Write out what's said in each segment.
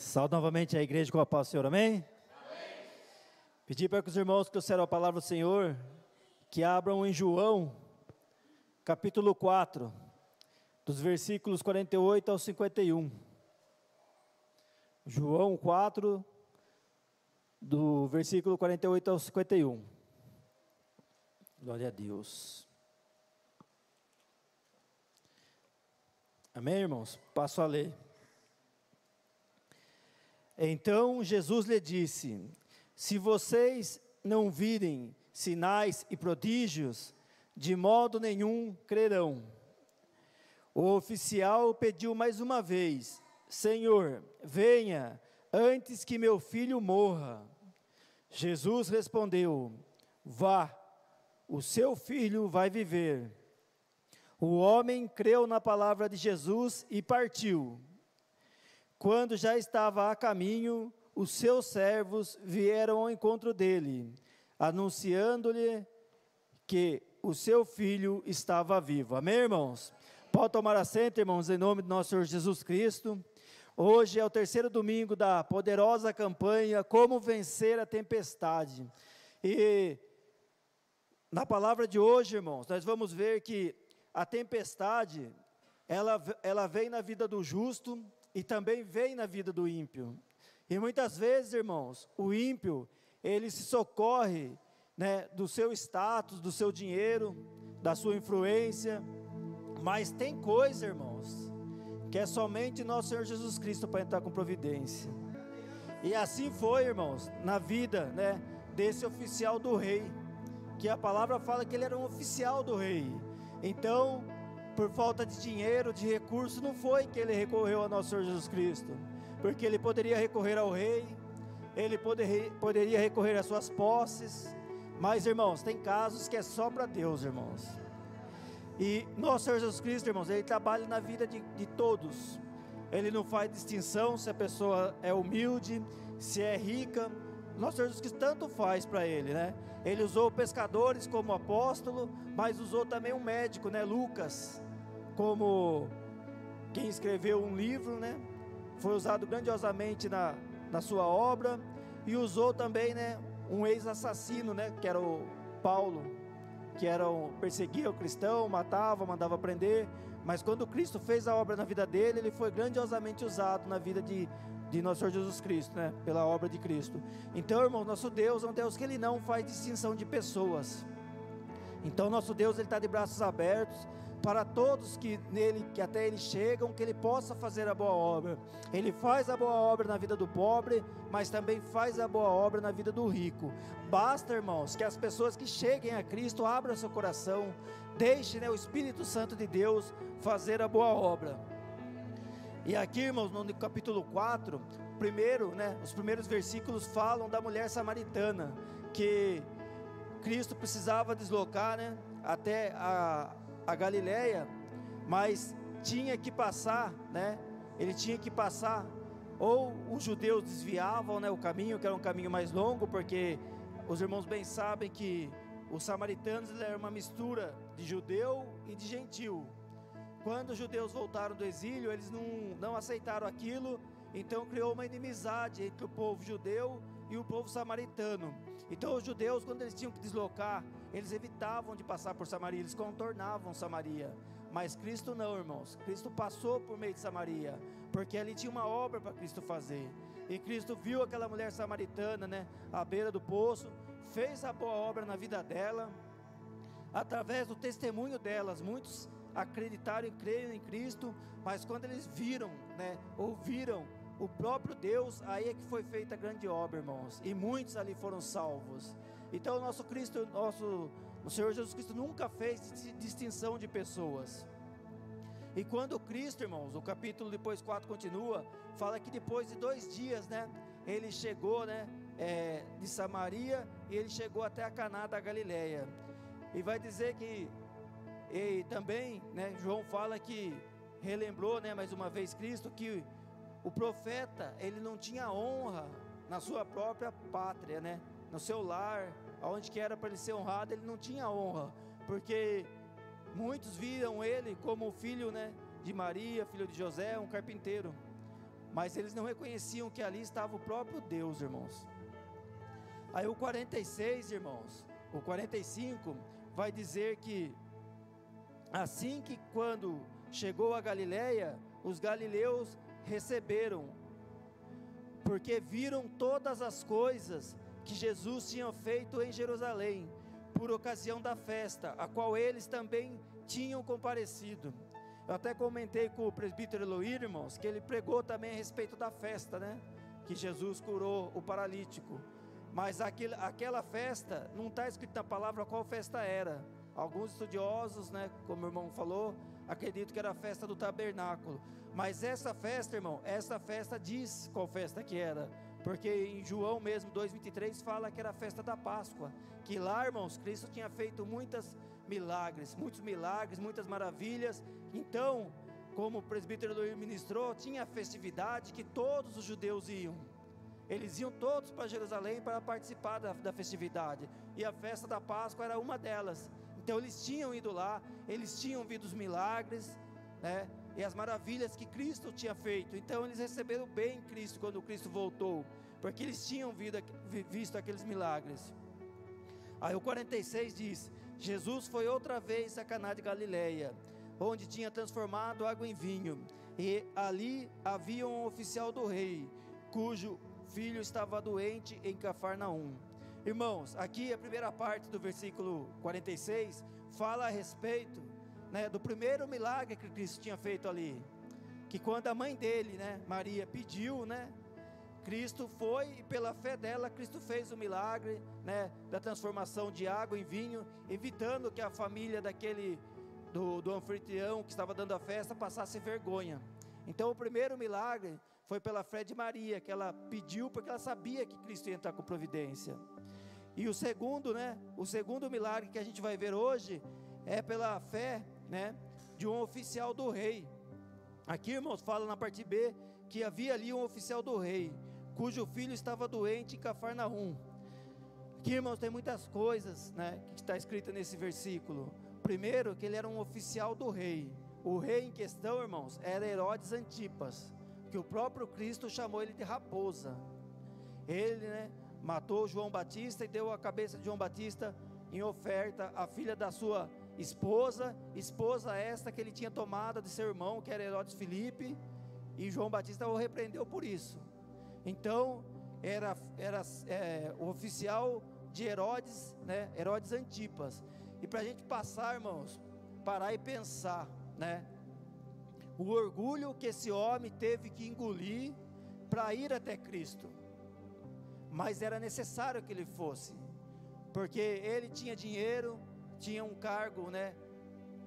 Saúde novamente a igreja com a paz do Senhor, amém? Amém. Pedir para que os irmãos que trouxeram a palavra do Senhor, que abram em João, capítulo 4, dos versículos 48 ao 51. João 4, do versículo 48 ao 51. Glória a Deus. Amém, irmãos? Passo a ler. Então Jesus lhe disse: se vocês não virem sinais e prodígios, de modo nenhum crerão. O oficial pediu mais uma vez: Senhor, venha, antes que meu filho morra. Jesus respondeu: vá, o seu filho vai viver. O homem creu na palavra de Jesus e partiu. Quando já estava a caminho, os seus servos vieram ao encontro dele, anunciando-lhe que o seu filho estava vivo. Amém, irmãos? Pode tomar assento, irmãos, em nome do nosso Senhor Jesus Cristo. Hoje é o terceiro domingo da poderosa campanha Como Vencer a Tempestade. E na palavra de hoje, irmãos, nós vamos ver que a tempestade, ela vem na vida do justo e também vem na vida do ímpio. E muitas vezes, irmãos, o ímpio, ele se socorre, do seu status, do seu dinheiro, da sua influência. Mas tem coisa, irmãos, que é somente nosso Senhor Jesus Cristo para entrar com providência. E assim foi, irmãos, na vida, desse oficial do rei, que a palavra fala que ele era um oficial do rei. Então, por falta de dinheiro, de recurso, não foi que ele recorreu ao nosso Senhor Jesus Cristo, porque ele poderia recorrer ao rei, ele poderia recorrer às suas posses, mas, irmãos, tem casos que é só para Deus, irmãos. E nosso Senhor Jesus Cristo, irmãos, ele trabalha na vida de todos. Ele não faz distinção se a pessoa é humilde, se é rica. Nosso Senhor Jesus Cristo tanto faz para ele, Ele usou pescadores como apóstolo, mas usou também um médico, Lucas, como quem escreveu um livro, Foi usado grandiosamente na sua obra. E usou também, um ex-assassino, que era o Paulo, que perseguia o cristão, matava, mandava prender. Mas quando Cristo fez a obra na vida dele, ele foi grandiosamente usado na vida de nosso Senhor Jesus Cristo, pela obra de Cristo. Então, irmão, nosso Deus é um Deus que ele não faz distinção de pessoas. Então, nosso Deus, ele está de braços abertos para todos que até ele chegam, que ele possa fazer a boa obra. Ele faz a boa obra na vida do pobre, mas também faz a boa obra na vida do rico. Basta, irmãos, que as pessoas que cheguem a Cristo abram seu coração, deixem, o Espírito Santo de Deus fazer a boa obra. E aqui, irmãos, no capítulo 4, os primeiros versículos falam da mulher samaritana, que Cristo precisava deslocar, até a Galileia, mas tinha que passar, ele tinha que passar, ou os judeus desviavam, o caminho, que era um caminho mais longo, porque os irmãos bem sabem que os samaritanos eram uma mistura de judeu e de gentil. Quando os judeus voltaram do exílio, eles não aceitaram aquilo, então criou uma inimizade entre o povo judeu e o povo samaritano. Então os judeus, quando eles tinham que deslocar, eles evitavam de passar por Samaria, eles contornavam Samaria. Mas Cristo não, irmãos, Cristo passou por meio de Samaria, porque ali tinha uma obra para Cristo fazer. E Cristo viu aquela mulher samaritana, à beira do poço, fez a boa obra na vida dela. Através do testemunho delas, muitos acreditaram e creram em Cristo, mas quando eles viram, ouviram o próprio Deus, aí é que foi feita a grande obra, irmãos, e muitos ali foram salvos. Então o Senhor Jesus Cristo nunca fez distinção de pessoas. E quando Cristo, irmãos, o capítulo depois 4 continua, fala que depois de 2 dias, ele chegou, de Samaria, e ele chegou até a Caná da Galileia. E vai dizer que, e também, João fala que relembrou, mais uma vez Cristo, que o profeta, ele não tinha honra na sua própria pátria, no seu lar, aonde que era para ele ser honrado, ele não tinha honra, porque muitos viram ele como filho, de Maria, filho de José, um carpinteiro. mas eles não reconheciam que ali estava o próprio Deus, irmãos. Aí o 46, irmãos, o 45 vai dizer que assim que quando chegou a Galileia, os galileus receberam, porque viram todas as coisas que Jesus tinha feito em Jerusalém, por ocasião da festa, a qual eles também tinham comparecido. Eu até comentei com o presbítero Eloy, irmãos, que ele pregou também a respeito da festa, né? Que Jesus curou o paralítico. Mas aquela festa, não está escrito na palavra qual festa era. Alguns estudiosos, né, como o irmão falou, acreditam que era a festa do tabernáculo. Mas essa festa, irmão, essa festa diz qual festa que era. Porque em João mesmo 2,23 fala que era a festa da Páscoa. Que lá, irmãos, Cristo tinha feito muitos milagres, muitas maravilhas. Então, como o presbítero Eloy ministrou, tinha a festividade que todos os judeus iam. Eles iam todos para Jerusalém para participar da festividade, e a festa da Páscoa era uma delas. Então eles tinham ido lá, eles tinham visto os milagres, né, e as maravilhas que Cristo tinha feito. Então eles receberam bem Cristo quando Cristo voltou, porque eles tinham visto aqueles milagres. Aí o 46 diz: Jesus foi outra vez a Caná de Galileia, onde tinha transformado água em vinho, e ali havia um oficial do rei, cujo filho estava doente em Cafarnaum. Irmãos, aqui a primeira parte do versículo 46 fala a respeito, né, do primeiro milagre que Cristo tinha feito ali, que quando a mãe dele, né, Maria, pediu, né, Cristo foi, e pela fé dela, Cristo fez o milagre, né, da transformação de água em vinho, evitando que a família do anfitrião que estava dando a festa passasse vergonha. Então o primeiro milagre foi pela fé de Maria, que ela pediu porque ela sabia que Cristo ia entrar com providência. E o segundo, né, o segundo milagre que a gente vai ver hoje é pela fé, né, de um oficial do rei. Aqui, irmãos, fala na parte B que havia ali um oficial do rei, cujo filho estava doente em Cafarnaum. Aqui, irmãos, tem muitas coisas, né, que está escrita nesse versículo. Primeiro, que ele era um oficial do rei. O rei em questão, irmãos, era Herodes Antipas, que o próprio Cristo chamou ele de raposa. Ele, né, matou João Batista e deu a cabeça de João Batista em oferta à filha da sua esposa esta que ele tinha tomado de seu irmão, que era Herodes Filipe, e João Batista o repreendeu por isso. Então era o oficial de Herodes, né, Herodes Antipas. E para a gente passar, irmãos, parar e pensar, né, o orgulho que esse homem teve que engolir para ir até Cristo, mas era necessário que ele fosse, porque ele tinha dinheiro, tinha um cargo, né,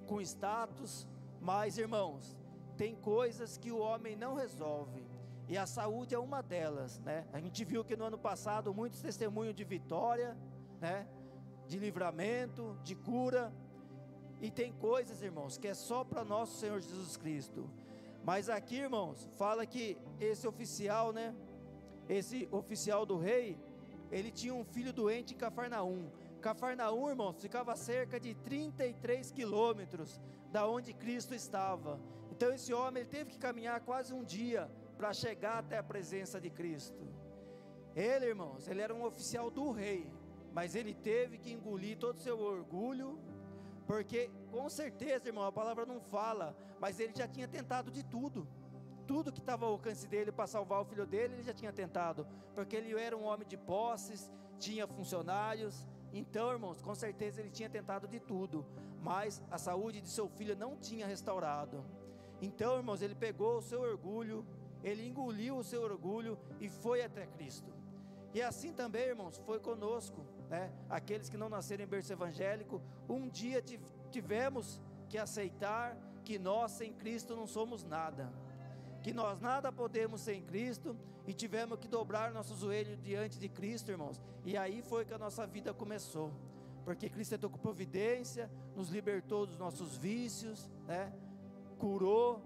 com status. Mas, irmãos, tem coisas que o homem não resolve, e a saúde é uma delas, né? A gente viu que no ano passado muitos testemunhos de vitória, né, de livramento, de cura. E tem coisas, irmãos, que é só para nosso Senhor Jesus Cristo. Mas aqui, irmãos, fala que esse oficial, né, esse oficial do rei, ele tinha um filho doente em Cafarnaum. Cafarnaum, irmãos, ficava a cerca de 33 quilômetros da onde Cristo estava. Então esse homem, ele teve que caminhar quase um dia para chegar até a presença de Cristo. Ele, irmãos, ele era um oficial do rei, mas ele teve que engolir todo o seu orgulho, porque com certeza, irmão, a palavra não fala, mas ele já tinha tentado de tudo que estava ao alcance dele para salvar o filho dele, ele já tinha tentado, porque ele era um homem de posses, tinha funcionários. Então, irmãos, com certeza ele tinha tentado de tudo, mas a saúde de seu filho não tinha restaurado. Então, irmãos, ele pegou o seu orgulho, ele engoliu o seu orgulho e foi até Cristo. E assim também, irmãos, foi conosco, né? Aqueles que não nasceram em berço evangélico, um dia tivemos que aceitar que nós sem Cristo não somos nada, que nós nada podemos sem Cristo, e tivemos que dobrar nosso joelho diante de Cristo, irmãos. E aí foi que a nossa vida começou, porque Cristo entrou com providência, nos libertou dos nossos vícios, né? Curou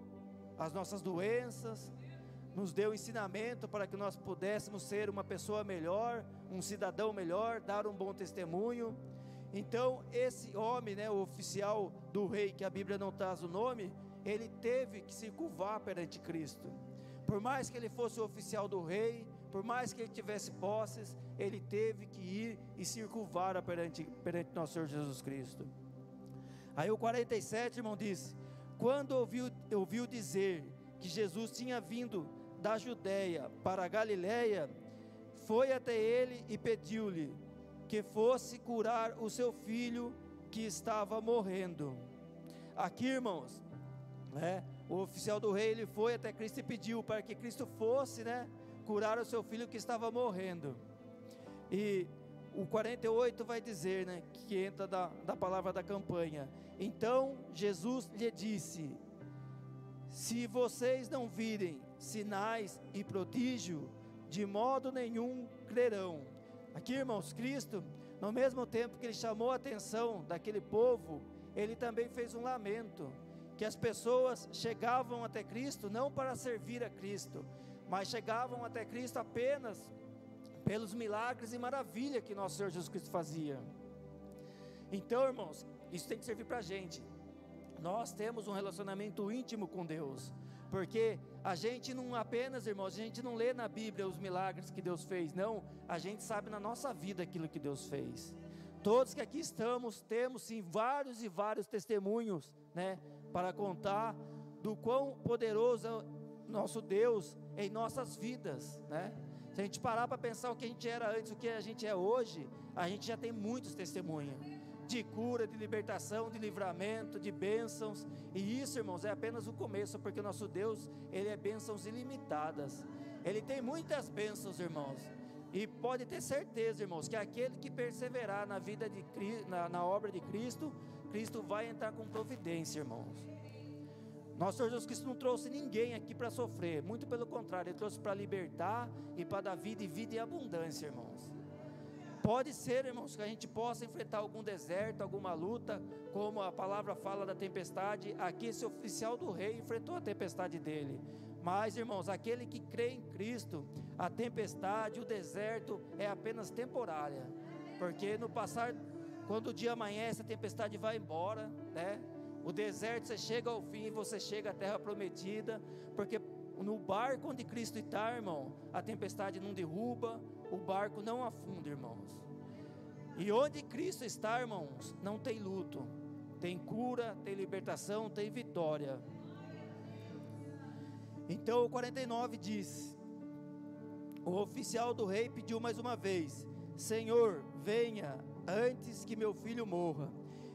as nossas doenças, nos deu ensinamento para que nós pudéssemos ser uma pessoa melhor, um cidadão melhor, dar um bom testemunho. Então esse homem, né, o oficial do rei, que a Bíblia não traz o nome, ele teve que se curvar perante Cristo. Por mais que ele fosse o oficial do rei, por mais que ele tivesse posses, ele teve que ir e se curvar perante nosso Senhor Jesus Cristo. Aí o 47, irmão, diz: quando ouviu dizer que Jesus tinha vindo da Judeia para a Galiléia, foi até ele e pediu-lhe que fosse curar o seu filho que estava morrendo. Aqui, irmãos, o oficial do rei, ele foi até Cristo e pediu para que Cristo fosse, curar o seu filho que estava morrendo. E o 48 vai dizer, que entra da palavra da campanha: então Jesus lhe disse: se vocês não virem sinais e prodígio, de modo nenhum crerão. Aqui, irmãos, Cristo, no mesmo tempo que ele chamou a atenção daquele povo, ele também fez um lamento, que as pessoas chegavam até Cristo não para servir a Cristo, mas chegavam até Cristo apenas pelos milagres e maravilha que nosso Senhor Jesus Cristo fazia. Então, irmãos, isso tem que servir para a gente. Nós temos um relacionamento íntimo com Deus, porque a gente não apenas, irmãos, a gente não lê na Bíblia os milagres que Deus fez, não, a gente sabe na nossa vida aquilo que Deus fez. Todos que aqui estamos, temos sim vários e vários testemunhos, para contar do quão poderoso é nosso Deus em nossas vidas, Se a gente parar para pensar o que a gente era antes, o que a gente é hoje, a gente já tem muitos testemunhos de cura, de libertação, de livramento, de bênçãos. E isso, irmãos, é apenas o começo, porque o nosso Deus, ele é bênçãos ilimitadas. Ele tem muitas bênçãos, irmãos. E pode ter certeza, irmãos, que aquele que perseverar na vida de Cristo, na obra de Cristo, Cristo vai entrar com providência, irmãos. Nosso Senhor Jesus Cristo não trouxe ninguém aqui para sofrer, muito pelo contrário, Ele trouxe para libertar e para dar vida e vida em abundância, irmãos. Pode ser, irmãos, que a gente possa enfrentar algum deserto, alguma luta, como a palavra fala da tempestade. Aqui esse oficial do rei enfrentou a tempestade dele. Mas, irmãos, aquele que crê em Cristo, a tempestade, o deserto é apenas temporária, porque no passar, quando o dia amanhece, a tempestade vai embora, O deserto, você chega ao fim, você chega à terra prometida, porque no barco onde Cristo está, irmão, a tempestade não derruba, o barco não afunda, irmãos. E onde Cristo está, irmãos, não tem luto, tem cura, tem libertação, tem vitória. Então o 49 diz: o oficial do rei pediu mais uma vez: Senhor, venha antes que meu filho morra.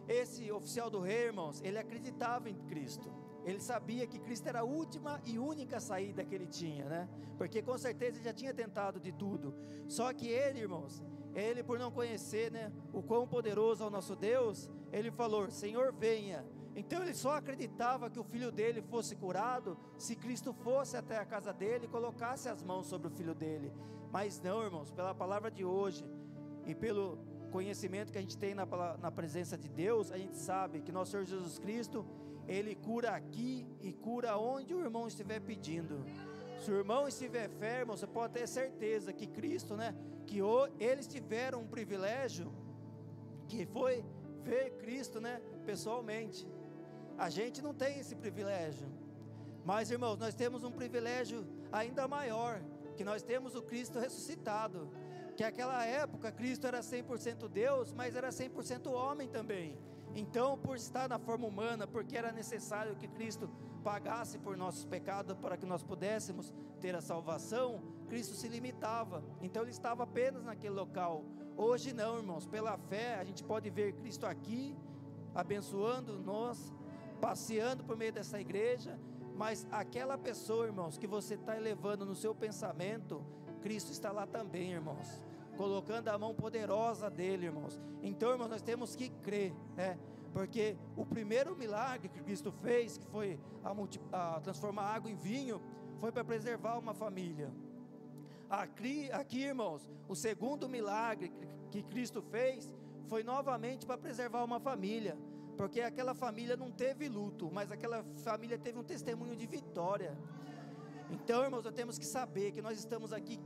Esse oficial do rei, irmãos, ele acreditava em Cristo. Ele sabia que Cristo era a última e única saída que ele tinha, Porque com certeza ele já tinha tentado de tudo. Só que ele, irmãos, ele por não conhecer, o quão poderoso é o nosso Deus, ele falou: Senhor, venha. Então ele só acreditava que o filho dele fosse curado se Cristo fosse até a casa dele e colocasse as mãos sobre o filho dele. Mas não, irmãos, pela palavra de hoje e pelo conhecimento que a gente tem na presença de Deus, a gente sabe que nosso Senhor Jesus Cristo, Ele cura aqui e cura onde o irmão estiver pedindo. Se o irmão estiver fé, irmão, você pode ter certeza que Cristo, que eles tiveram um privilégio, que foi ver Cristo, pessoalmente. A gente não tem esse privilégio, mas, irmãos, nós temos um privilégio ainda maior, que nós temos o Cristo ressuscitado. Que naquela época Cristo era 100% Deus, mas era 100% homem também. Então, por estar na forma humana, porque era necessário que Cristo pagasse por nossos pecados para que nós pudéssemos ter a salvação, Cristo se limitava. Então ele estava apenas naquele local. Hoje não, irmãos, pela fé a gente pode ver Cristo aqui, abençoando nós, passeando por meio dessa igreja. Mas aquela pessoa, irmãos, que você está elevando no seu pensamento, Cristo está lá também, irmãos, colocando a mão poderosa dele, irmãos. Então, irmãos, nós temos que crer, porque o primeiro milagre que Cristo fez, que foi a transformar água em vinho, foi para preservar uma família. Aqui, irmãos, o segundo milagre que Cristo fez, foi novamente para preservar uma família, porque aquela família não teve luto, mas aquela família teve um testemunho de vitória. Então, irmãos, nós temos que saber que nós estamos aqui,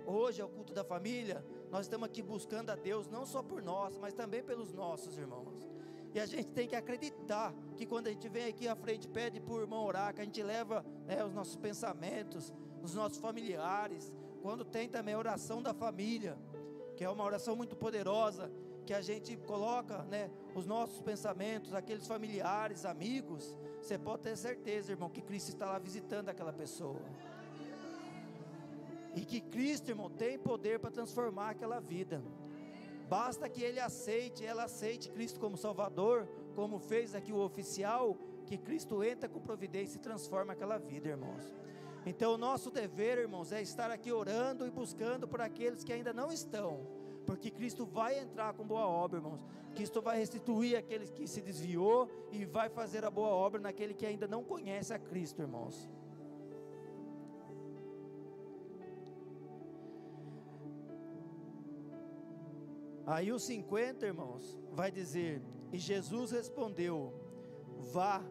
hoje é o culto da família, nós estamos aqui buscando a Deus, não só por nós, mas também pelos nossos irmãos. E a gente tem que acreditar que quando a gente vem aqui à frente, pede para o irmão orar, que a gente leva, né, os nossos pensamentos, os nossos familiares. Quando tem também a oração da família, que é uma oração muito poderosa, que a gente coloca, né, os nossos pensamentos, aqueles familiares, amigos. Você pode ter certeza, irmão, que Cristo está lá visitando aquela pessoa. E que Cristo, irmão, tem poder para transformar aquela vida. Basta que ela aceite Cristo como Salvador, como fez aqui o oficial, que Cristo entra com providência e transforma aquela vida, irmãos. Então o nosso dever, irmãos, é estar aqui orando e buscando por aqueles que ainda não estão, porque Cristo vai entrar com boa obra, irmãos. Cristo vai restituir aquele que se desviou e vai fazer a boa obra naquele que ainda não conhece a Cristo, irmãos. Aí os 50, irmãos, vai dizer: e Jesus respondeu: vá,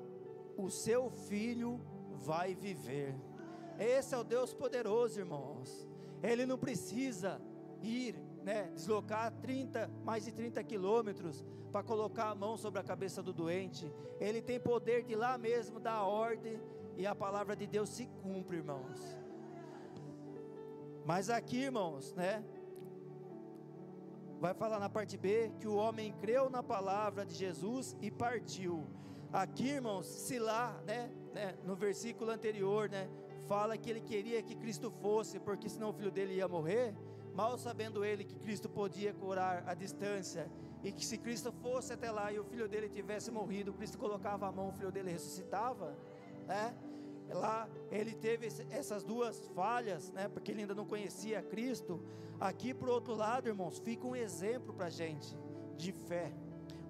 o seu filho vai viver. Esse é o Deus poderoso, irmãos. Ele não precisa ir, né, deslocar mais de 30 quilômetros para colocar a mão sobre a cabeça do doente. Ele tem poder de lá mesmo dar a ordem e a palavra de Deus se cumpre, irmãos. Mas aqui, irmãos, né, vai falar na parte B que o homem creu na palavra de Jesus e partiu. Aqui, irmãos, se lá, né, no versículo anterior, né, fala que ele queria que Cristo fosse, porque senão o filho dele ia morrer. Mal sabendo ele que Cristo podia curar à distância, e que se Cristo fosse até lá e o filho dele tivesse morrido, Cristo colocava a mão, o filho dele ressuscitava, né? Lá ele teve essas duas falhas, né? Porque ele ainda não conhecia Cristo. Aqui por outro lado, irmãos, fica um exemplo para a gente de fé,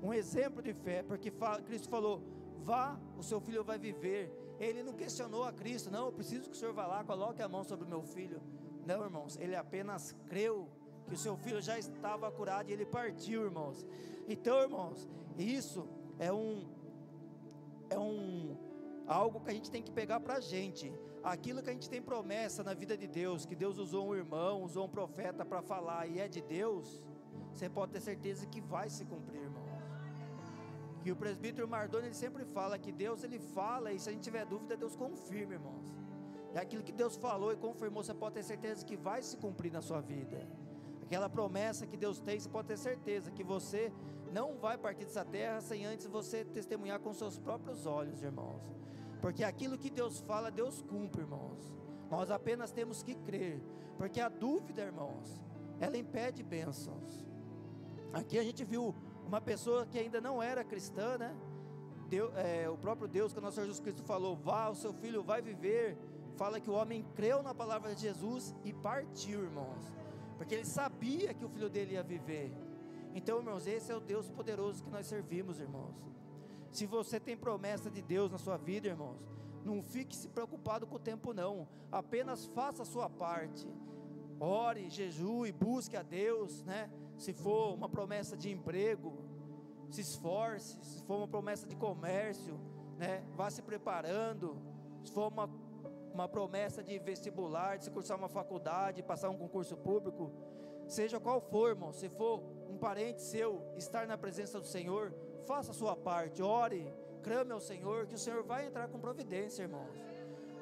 um exemplo de fé, porque Cristo falou: vá, o seu filho vai viver. Ele não questionou a Cristo: não, eu preciso que o senhor vá lá, coloque a mão sobre o meu filho. Não, irmãos, ele apenas creu que o seu filho já estava curado e ele partiu, irmãos. Então, irmãos, isso é algo que a gente tem que pegar para a gente. Aquilo que a gente tem promessa na vida de Deus, que Deus usou um irmão, usou um profeta para falar e é de Deus, você pode ter certeza que vai se cumprir, irmãos. Que o presbítero Mardoni, ele sempre fala que Deus, ele fala, e se a gente tiver dúvida, Deus confirma, irmãos. É aquilo que Deus falou e confirmou, você pode ter certeza que vai se cumprir na sua vida. Aquela promessa que Deus tem, você pode ter certeza que você não vai partir dessa terra sem antes você testemunhar com seus próprios olhos, irmãos. Porque aquilo que Deus fala, Deus cumpre, irmãos. Nós apenas temos que crer, porque a dúvida, irmãos, ela impede bênçãos. Aqui a gente viu uma pessoa que ainda não era cristã, né? O próprio Deus, que o nosso Senhor Jesus Cristo falou: vá, o seu filho vai viver. Fala que o homem creu na palavra de Jesus e partiu, irmãos, porque ele sabia que o filho dele ia viver. Então, irmãos, esse é o Deus poderoso que nós servimos, irmãos. Se você tem promessa de Deus na sua vida, irmãos, não fique se preocupado com o tempo não, apenas faça a sua parte, ore, jejue, busque a Deus, né? Se for uma promessa de emprego, se esforce. Se for uma promessa de comércio, né, vá se preparando. Se for uma promessa de vestibular, de se cursar uma faculdade, passar um concurso público, seja qual for, irmão, se for um parente seu estar na presença do Senhor, faça a sua parte, ore, clame ao Senhor, que o Senhor vai entrar com providência, irmãos.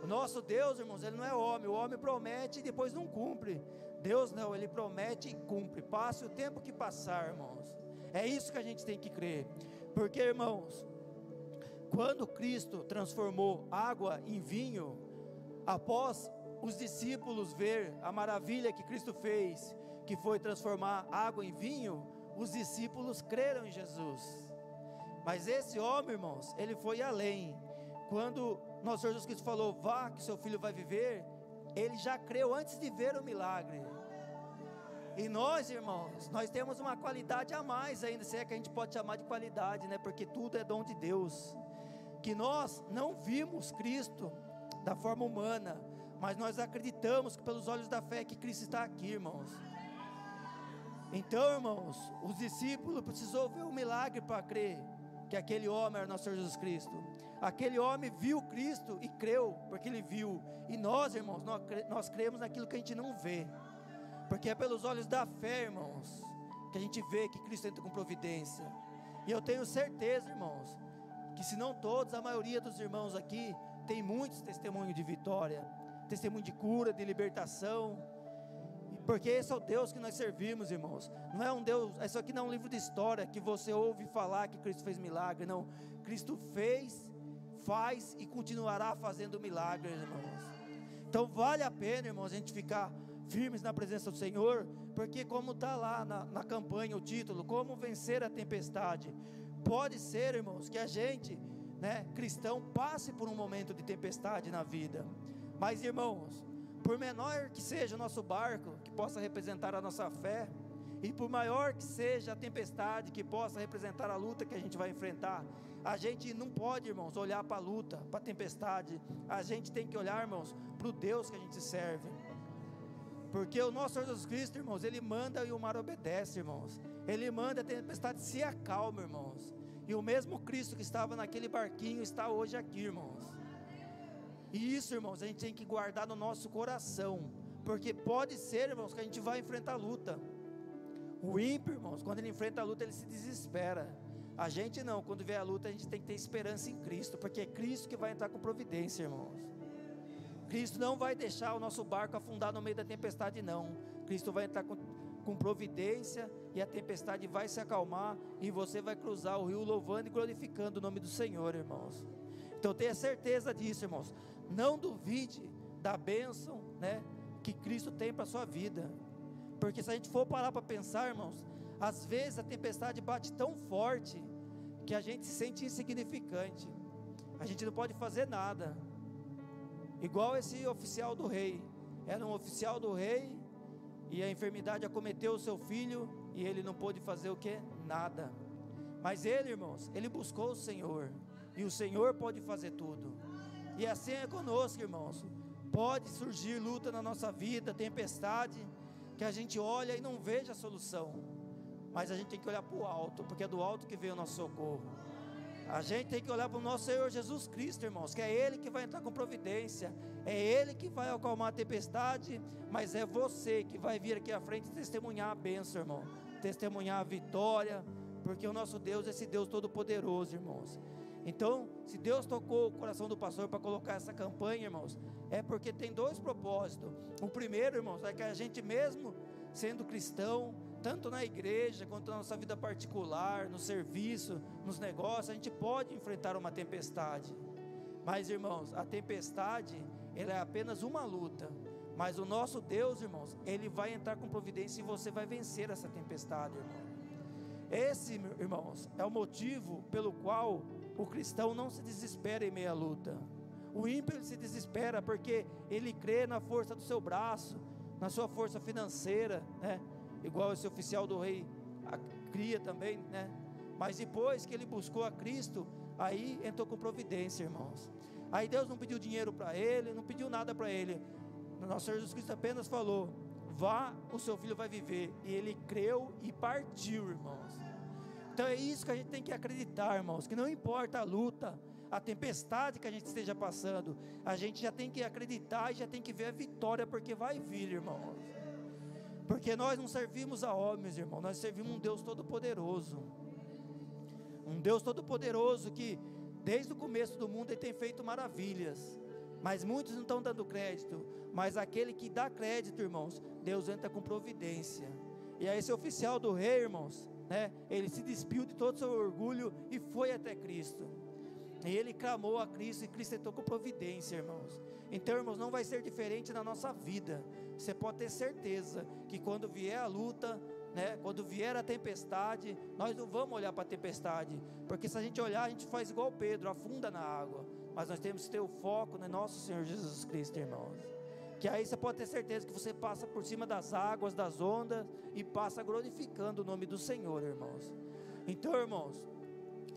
O nosso Deus, irmãos, ele não é homem. O homem promete e depois não cumpre. Deus não, ele promete e cumpre, passe o tempo que passar, irmãos. É isso que a gente tem que crer, porque, irmãos, quando Cristo transformou água em vinho, após os discípulos ver a maravilha que Cristo fez, que foi transformar água em vinho, os discípulos creram em Jesus. Mas esse homem, irmãos, ele foi além. Quando nosso Senhor Jesus Cristo falou: vá, que seu filho vai viver, ele já creu antes de ver o milagre. E nós, irmãos, nós temos uma qualidade a mais ainda, se é que a gente pode chamar de qualidade, né? Porque tudo é dom de Deus. Que nós não vimos Cristo da forma humana, mas nós acreditamos que pelos olhos da fé que Cristo está aqui, irmãos. Então, irmãos, os discípulos precisou ver um milagre para crer que aquele homem era nosso Senhor Jesus Cristo. Aquele homem viu Cristo e creu, porque ele viu. E nós, irmãos, nós cremos naquilo que a gente não vê, porque é pelos olhos da fé, irmãos, que a gente vê que Cristo entra com providência. E eu tenho certeza, irmãos, que se não todos, a maioria dos irmãos aqui tem muitos testemunhos de vitória, testemunho de cura, de libertação, porque esse é o Deus que nós servimos, irmãos. Não é um Deus, isso aqui não é um livro de história que você ouve falar que Cristo fez milagre, não. Cristo fez, faz e continuará fazendo milagres, irmãos. Então vale a pena, irmãos, a gente ficar firmes na presença do Senhor, porque como está lá na campanha o título, como vencer a tempestade. Pode ser, irmãos, que a gente, cristão, passe por um momento de tempestade na vida, mas, irmãos, por menor que seja o nosso barco, que possa representar a nossa fé, e por maior que seja a tempestade, que possa representar a luta que a gente vai enfrentar, a gente não pode, irmãos, olhar para a luta, para a tempestade. A gente tem que olhar, irmãos, para o Deus que a gente serve, porque o nosso Senhor Jesus Cristo, irmãos, Ele manda e o mar obedece, irmãos. Ele manda, a tempestade se acalma, irmãos. E o mesmo Cristo que estava naquele barquinho está hoje aqui, irmãos. E isso, irmãos, a gente tem que guardar no nosso coração, porque pode ser, irmãos, que a gente vai enfrentar a luta. O ímpio, irmãos, quando ele enfrenta a luta, ele se desespera. A gente não, quando vê a luta, a gente tem que ter esperança em Cristo, porque é Cristo que vai entrar com providência, irmãos. Cristo não vai deixar o nosso barco afundar no meio da tempestade, não. Cristo vai entrar com providência, e a tempestade vai se acalmar, e você vai cruzar o rio louvando e glorificando o nome do Senhor, irmãos. Então tenha certeza disso, irmãos. Não duvide da bênção, que Cristo tem para a sua vida, porque se a gente for parar para pensar, irmãos, às vezes a tempestade bate tão forte, que a gente se sente insignificante, a gente não pode fazer nada, igual esse oficial do rei. Era um oficial do rei, e a enfermidade acometeu o seu filho, e ele não pôde fazer o que? Nada. Mas ele, irmãos, ele buscou o Senhor, e o Senhor pode fazer tudo. E assim é conosco, irmãos. Pode surgir luta na nossa vida, tempestade, que a gente olha e não veja a solução, mas a gente tem que olhar para o alto, porque é do alto que vem o nosso socorro. A gente tem que olhar para o nosso Senhor Jesus Cristo, irmãos, que é Ele que vai entrar com providência, é Ele que vai acalmar a tempestade, mas é você que vai vir aqui à frente testemunhar a bênção, irmão, testemunhar a vitória, porque o nosso Deus é esse Deus todo poderoso, irmãos. Então, se Deus tocou o coração do pastor para colocar essa campanha, irmãos, é porque tem dois propósitos. O primeiro, irmãos, é que a gente mesmo sendo cristão, tanto na igreja, quanto na nossa vida particular, no serviço, nos negócios, a gente pode enfrentar uma tempestade. Mas, irmãos, a tempestade, ela é apenas uma luta, mas o nosso Deus, irmãos, Ele vai entrar com providência e você vai vencer essa tempestade, irmão. Esse, irmãos, é o motivo pelo qual o cristão não se desespera em meio à luta. O ímpio, ele se desespera porque ele crê na força do seu braço, na sua força financeira, igual esse oficial do rei cria também, mas depois que ele buscou a Cristo, aí entrou com providência, irmãos. Aí Deus não pediu dinheiro para ele, não pediu nada para ele. Nosso Senhor Jesus Cristo apenas falou: vá, o seu filho vai viver. E ele creu e partiu, irmãos. Então é isso que a gente tem que acreditar, irmãos, que não importa a luta, a tempestade que a gente esteja passando, a gente já tem que acreditar e já tem que ver a vitória, porque vai vir, irmãos. Porque nós não servimos a homens, irmão, nós servimos um Deus todo-poderoso. Um Deus todo-poderoso que desde o começo do mundo Ele tem feito maravilhas, mas muitos não estão dando crédito. Mas aquele que dá crédito, irmãos, Deus entra com providência. E aí esse oficial do rei, irmãos, ele se despiu de todo o seu orgulho e foi até Cristo. E ele clamou a Cristo, e Cristo entrou com providência, irmãos. Então, irmãos, não vai ser diferente na nossa vida. Você pode ter certeza que quando vier a luta, quando vier a tempestade, nós não vamos olhar para a tempestade, porque se a gente olhar, a gente faz igual Pedro, afunda na água. Mas nós temos que ter o foco no nosso Senhor Jesus Cristo, irmãos. Que aí você pode ter certeza que você passa por cima das águas, das ondas, e passa glorificando o nome do Senhor, irmãos. Então, irmãos,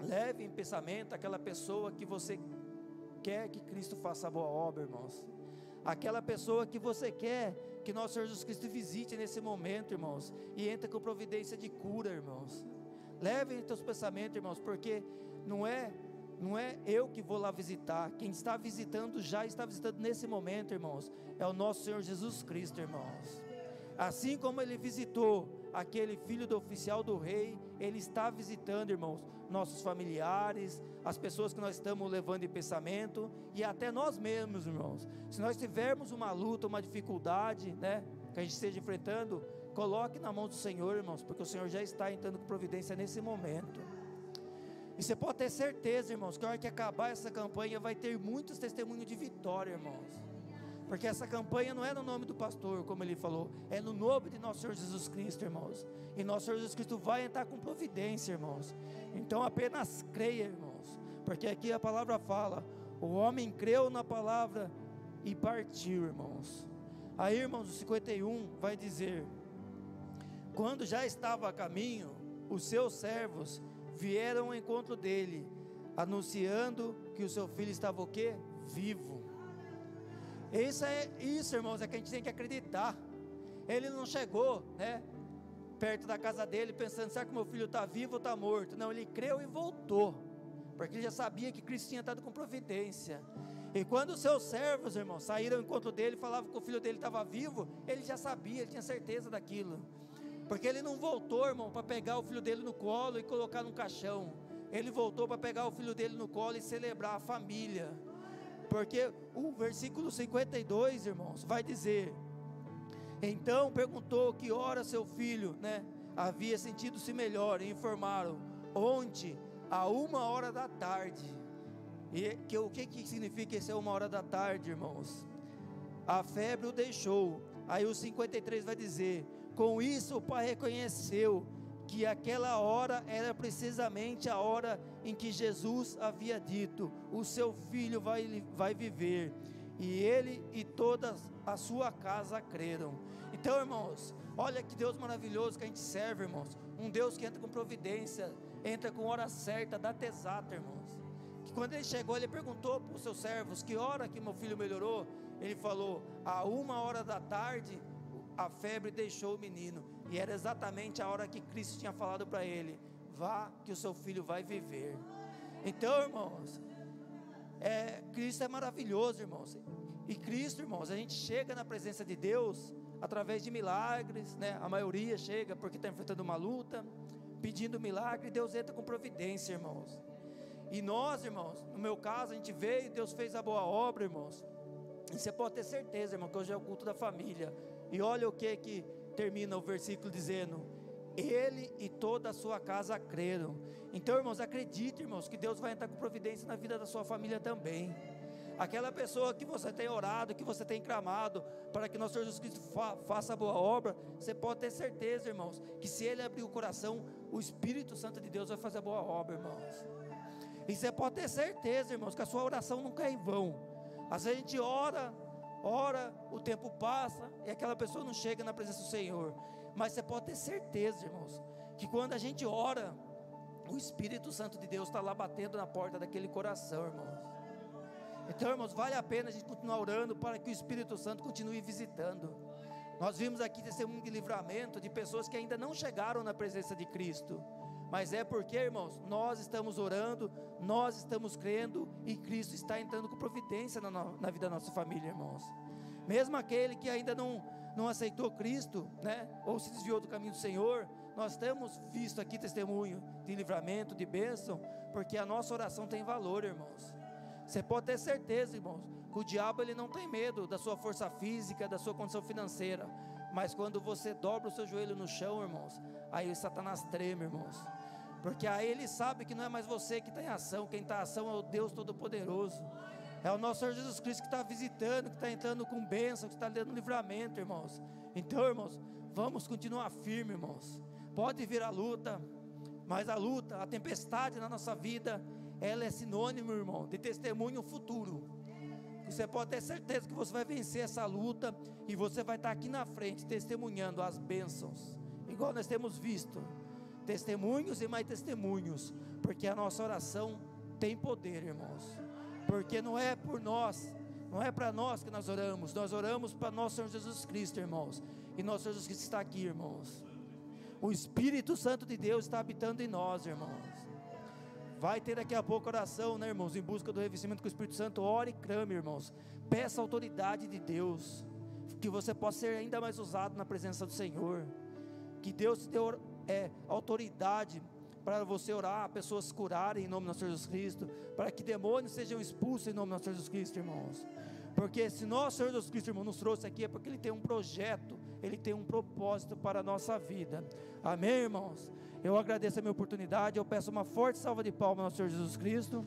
leve em pensamento aquela pessoa que você quer que Cristo faça a boa obra, irmãos. Aquela pessoa que você quer que nosso Senhor Jesus Cristo visite nesse momento, irmãos, e entre com providência de cura, irmãos. Leve em teus pensamentos, irmãos, porque não é eu que vou lá visitar. Quem está visitando, já está visitando nesse momento, irmãos, é o nosso Senhor Jesus Cristo, irmãos. Assim como Ele visitou aquele filho do oficial do rei, ele está visitando, irmãos, nossos familiares, as pessoas que nós estamos levando em pensamento, e até nós mesmos, irmãos. Se nós tivermos uma luta, uma dificuldade, né, que a gente esteja enfrentando, coloque na mão do Senhor, irmãos, porque o Senhor já está entrando com providência nesse momento. E você pode ter certeza, irmãos, que a hora que acabar essa campanha, vai ter muitos testemunhos de vitória, irmãos. Porque essa campanha não é no nome do pastor, como ele falou, é no nome de nosso Senhor Jesus Cristo, irmãos. E nosso Senhor Jesus Cristo vai entrar com providência, irmãos. Então apenas creia, irmãos, porque aqui a palavra fala: o homem creu na palavra e partiu, irmãos. Aí, irmãos, o 51 vai dizer: quando já estava a caminho, os seus servos vieram ao encontro dele, anunciando que o seu filho estava o quê? Vivo. Isso, irmãos, é que a gente tem que acreditar. Ele não chegou, né, perto da casa dele pensando: será que meu filho está vivo ou está morto? Não, ele creu e voltou, porque ele já sabia que Cristo tinha estado com providência. E quando os seus servos, irmãos, saíram ao encontro dele, falavam que o filho dele estava vivo, ele já sabia, ele tinha certeza daquilo. Porque ele não voltou, irmão, para pegar o filho dele no colo e colocar num caixão. Ele voltou para pegar o filho dele no colo e celebrar a família. Porque o versículo 52, irmãos, vai dizer: então perguntou que hora seu filho, né, havia sentido-se melhor, e informaram: ontem, a 1h da tarde. E o que significa esse 1h da tarde, irmãos? A febre o deixou. Aí o 53 vai dizer: com isso o pai reconheceu que aquela hora era precisamente a hora em que Jesus havia dito: o seu filho vai viver. E ele e toda a sua casa creram. Então, irmãos, olha que Deus maravilhoso que a gente serve, irmãos. Um Deus que entra com providência, entra com hora certa, data exata, irmãos. Que quando ele chegou, ele perguntou para os seus servos: que hora que meu filho melhorou? Ele falou: a 1h da tarde a febre deixou o menino. E era exatamente a hora que Cristo tinha falado para ele: vá que o seu filho vai viver. Então, irmãos, Cristo é maravilhoso, irmãos. E Cristo, irmãos, a gente chega na presença de Deus através de milagres, né? A maioria chega porque está enfrentando uma luta, pedindo milagre, e Deus entra com providência, irmãos. E nós, irmãos, no meu caso, a gente veio e Deus fez a boa obra, irmãos. E você pode ter certeza, irmão, que hoje é o culto da família. E olha o que termina o versículo dizendo: ele e toda a sua casa creram. Então, irmãos, acredite, irmãos, que Deus vai entrar com providência na vida da sua família também. Aquela pessoa que você tem orado, que você tem clamado para que nosso Senhor Jesus Cristo faça a boa obra, você pode ter certeza, irmãos, que se ele abrir o coração, o Espírito Santo de Deus vai fazer a boa obra, irmãos. E você pode ter certeza, irmãos, que a sua oração nunca é em vão. Às vezes a gente ora, o tempo passa e aquela pessoa não chega na presença do Senhor. Mas você pode ter certeza, irmãos, que quando a gente ora, o Espírito Santo de Deus está lá batendo na porta daquele coração, irmãos. Então, irmãos, vale a pena a gente continuar orando para que o Espírito Santo continue visitando. Nós vimos aqui testemunho de livramento de pessoas que ainda não chegaram na presença de Cristo. Mas é porque, irmãos, nós estamos orando, nós estamos crendo, e Cristo está entrando com providência na vida da nossa família, irmãos. Mesmo aquele que ainda não aceitou Cristo, né, ou se desviou do caminho do Senhor, nós temos visto aqui testemunho de livramento, de bênção, porque a nossa oração tem valor, irmãos. Você pode ter certeza, irmãos, que o diabo ele não tem medo da sua força física, da sua condição financeira. Mas quando você dobra o seu joelho no chão, irmãos, aí o Satanás treme, irmãos. Porque aí ele sabe que não é mais você que está em ação, quem está em ação é o Deus Todo-Poderoso. É o nosso Senhor Jesus Cristo que está visitando, que está entrando com bênção, que está dando livramento, irmãos. Então, irmãos, vamos continuar firme, irmãos. Pode vir a luta, mas a luta, a tempestade na nossa vida, ela é sinônimo, irmão, de testemunho futuro. Você pode ter certeza que você vai vencer essa luta, e você vai estar aqui na frente, testemunhando as bênçãos, igual nós temos visto, testemunhos e mais testemunhos, porque a nossa oração tem poder, irmãos, porque não é por nós, não é para nós que nós oramos para nosso Senhor Jesus Cristo, irmãos, e nosso Senhor Jesus Cristo está aqui, irmãos. O Espírito Santo de Deus está habitando em nós, irmãos. Vai ter daqui a pouco oração, né, irmãos, em busca do revestimento com o Espírito Santo. Ore e clame, irmãos, peça a autoridade de Deus, que você possa ser ainda mais usado na presença do Senhor. que Deus te deu autoridade para você orar, pessoas curarem em nome do nosso Senhor Jesus Cristo, para que demônios sejam expulsos em nome do nosso Senhor Jesus Cristo, irmãos. Porque se nosso Senhor Jesus Cristo, irmão, nos trouxe aqui, é porque Ele tem um projeto, Ele tem um propósito para a nossa vida. Amém, irmãos? Eu agradeço a minha oportunidade, eu peço uma forte salva de palmas ao Senhor Jesus Cristo.